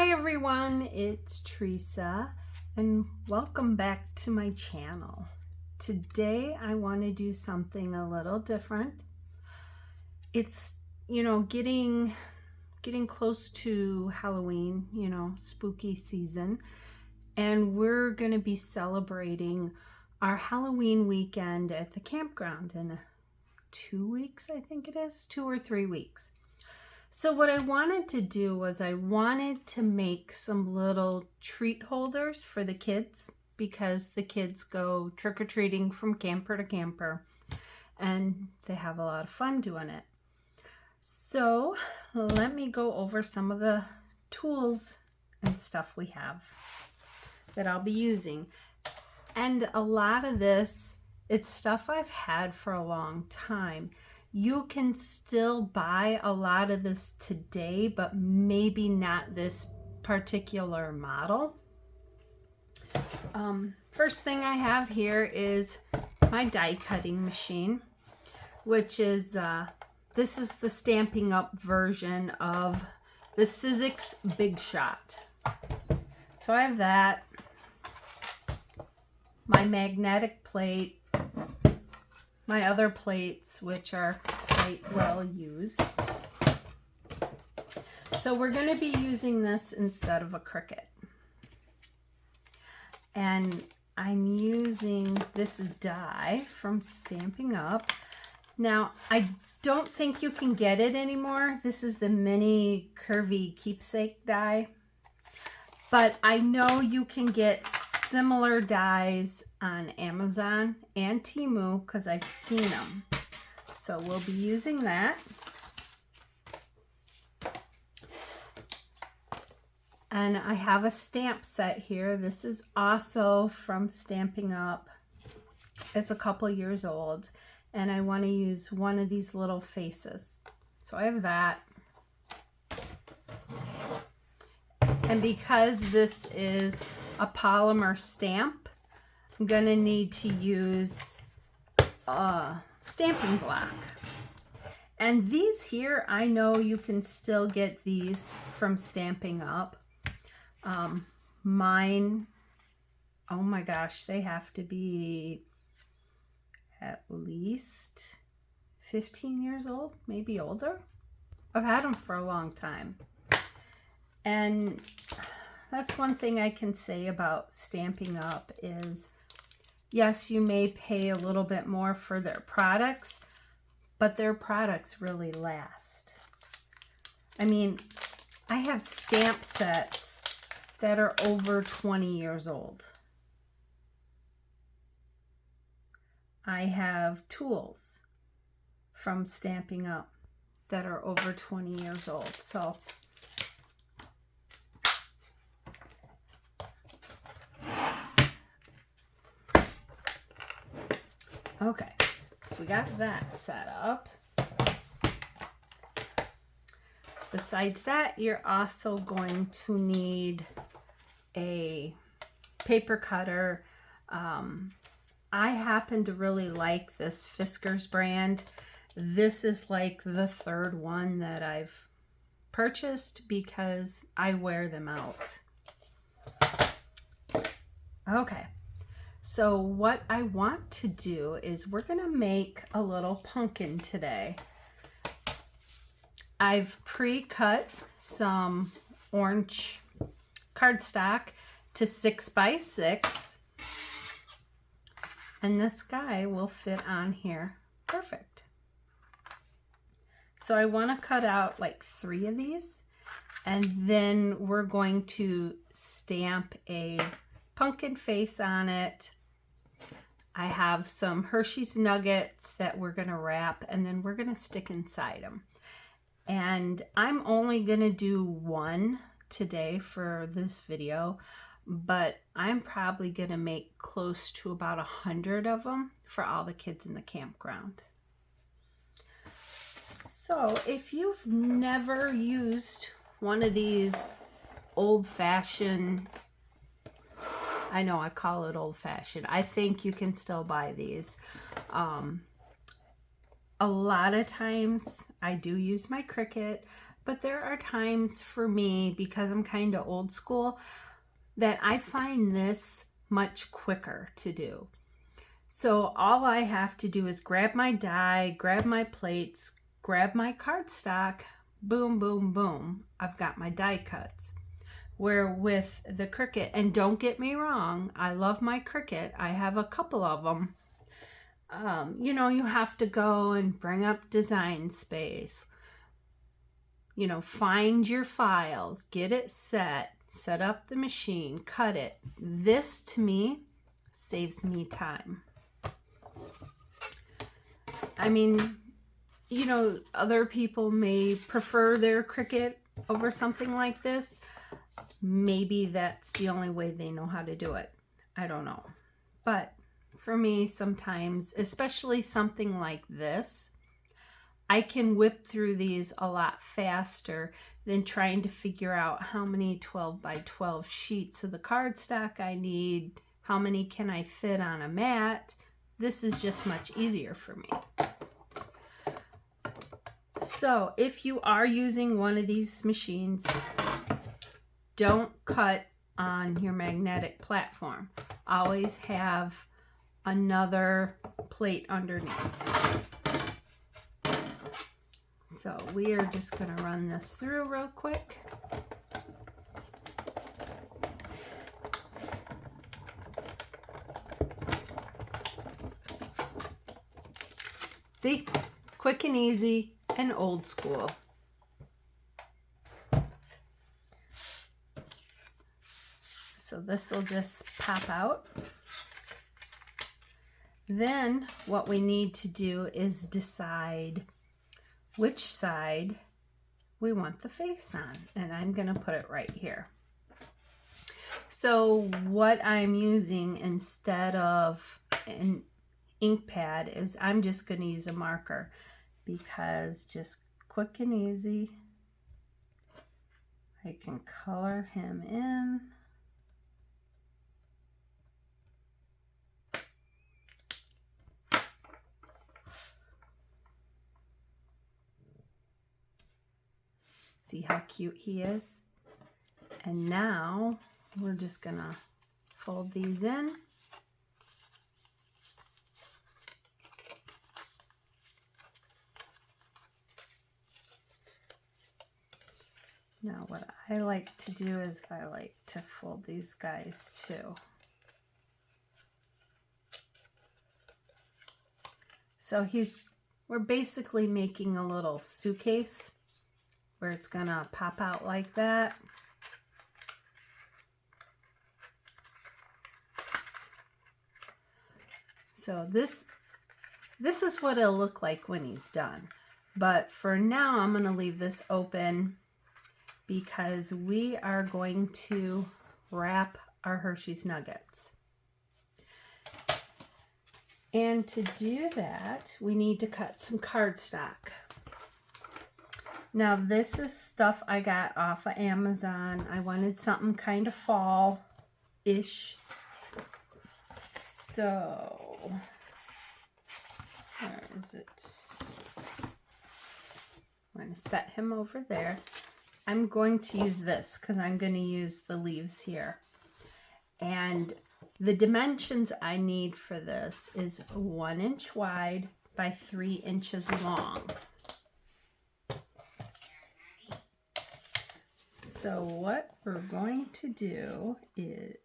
Hi everyone, it's Teresa and welcome back to my channel. Today I want to do something a little different. It's, getting close to Halloween, spooky season, and we're going to be celebrating our Halloween weekend at the campground in 2 weeks, I think it is, 2 or 3 weeks. So what I wanted to do was I wanted to make some little treat holders for the kids, because the kids go trick-or-treating from camper to camper and they have a lot of fun doing it. So let me go over some of the tools and stuff we have that I'll be using. And a lot of this, it's stuff I've had for a long time. You can still buy a lot of this today, but maybe not this particular model. First thing I have here is my die cutting machine, which is, this is the Stampin' Up version of the Sizzix Big Shot. So I have that, my magnetic plate, my other plates, which are quite well used. So we're going to be using this instead of a Cricut. And I'm using this die from Stampin' Up. Now, I don't think you can get it anymore. This is the mini curvy keepsake die. But I know you can get similar dies on Amazon and Temu because I've seen them. So we'll be using that. And I have a stamp set here. This is also from Stampin' Up. It's a couple years old. And I want to use one of these little faces. So I have that. And because this is a polymer stamp, I'm going to need to use a stamping block. And these here, I know you can still get these from Stampin' Up. Mine, oh my gosh, they have to be at least 15 years old, maybe older. I've had them for a long time. And that's one thing I can say about Stampin' Up is, yes, you may pay a little bit more for their products, but their products really last. I mean, I have stamp sets that are over 20 years old. I have tools from Stampin' Up that are over 20 years old. So okay, so we got that set up. Besides that, you're also going to need a paper cutter. I happen to really like this Fiskars brand. This is like the third one that I've purchased because I wear them out. Okay. So what I want to do is we're going to make a little pumpkin today. I've pre-cut some orange cardstock to 6 by 6. And this guy will fit on here perfect. So I want to cut out like 3 of these. And then we're going to stamp a pumpkin face on it. I have some Hershey's nuggets that we're going to wrap, and then we're going to stick inside them. And I'm only going to do one today for this video, but I'm probably going to make close to about 100 of them for all the kids in the campground. So if you've never used one of these old-fashioned, I know I call it old-fashioned, I think you can still buy these. A lot of times I do use my Cricut, But there are times for me, because I'm kind of old school, that I find this much quicker to do. So all I have to do is grab my die, grab my plates, grab my cardstock, boom, boom, boom. I've got my die cuts. Where with the Cricut, and don't get me wrong, I love my Cricut. I have a couple of them. You know, you have to go and bring up Design Space. You know, find your files, get it set up the machine, cut it. This to me saves me time. I mean, you know, other people may prefer their Cricut over something like this. Maybe that's the only way they know how to do it. I don't know. But for me, sometimes, especially something like this, I can whip through these a lot faster than trying to figure out how many 12 by 12 sheets of the cardstock I need, how many can I fit on a mat. This is just much easier for me. So if you are using one of these machines, don't cut on your magnetic platform. Always have another plate underneath. So we are just going to run this through real quick. See? Quick and easy and old school. So this will just pop out. Then what we need to do is decide which side we want the face on. And I'm going to put it right here. So what I'm using instead of an ink pad is I'm just going to use a marker, because just quick and easy, I can color him in. See how cute he is? And now we're just gonna fold these in. Now what I like to do is I like to fold these guys too. So we're basically making a little suitcase where it's gonna pop out like that. So this is what it'll look like when he's done. But for now, I'm gonna leave this open because we are going to wrap our Hershey's Nuggets. And to do that, we need to cut some cardstock. Now this is stuff I got off of Amazon. I wanted something kind of fall-ish. So, where is it? I'm going to set him over there. I'm going to use this because I'm going to use the leaves here. And the dimensions I need for this is 1 inch wide by 3 inches long. So what we're going to do is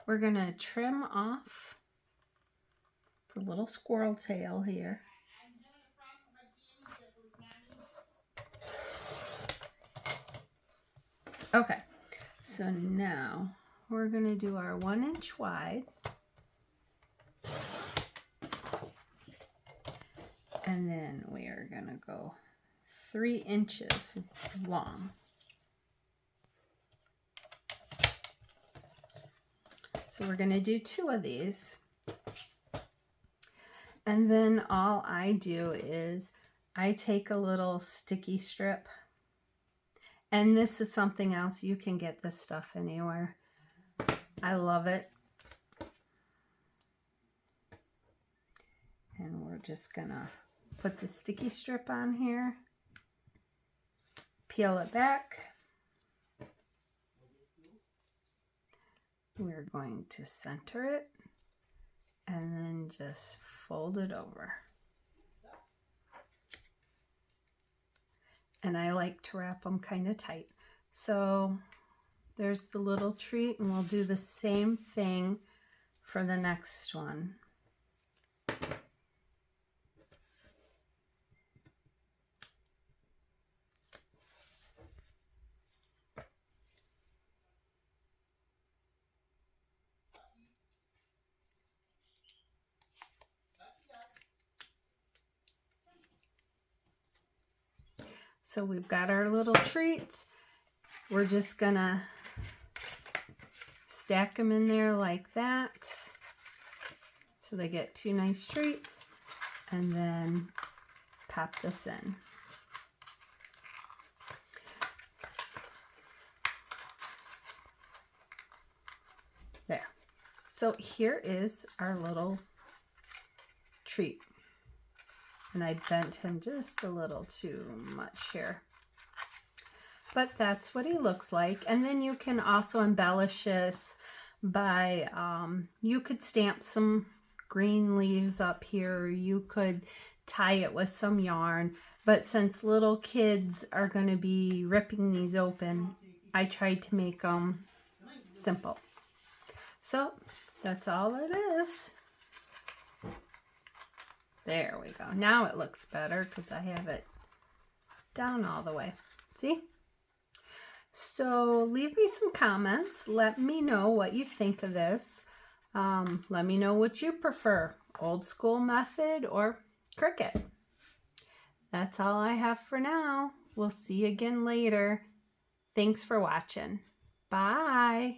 we're going to trim off the little squirrel tail here. Okay, so now we're going to do our 1 inch wide. And then we are going to go 3 inches long. So we're going to do 2 of these. And then all I do is I take a little sticky strip. And this is something else. You can get this stuff anywhere. I love it. And we're just going to put the sticky strip on here. peel it back. We're going to center it and then just fold it over. And I like to wrap them kind of tight. So there's the little treat, and we'll do the same thing for the next one. So we've got our little treats. We're just gonna stack them in there like that. So they get 2 nice treats, and then pop this in. There. So here is our little treat. And I bent him just a little too much here. But that's what he looks like. And then you can also embellish this by, you could stamp some green leaves up here. You could tie it with some yarn. But since little kids are going to be ripping these open, I tried to make them simple. So that's all it is. There we go. Now it looks better because I have it down all the way. See? So leave me some comments. Let me know what you think of this. Let me know what you prefer, old school method or Cricut. That's all I have for now. We'll see you again later. Thanks for watching. Bye.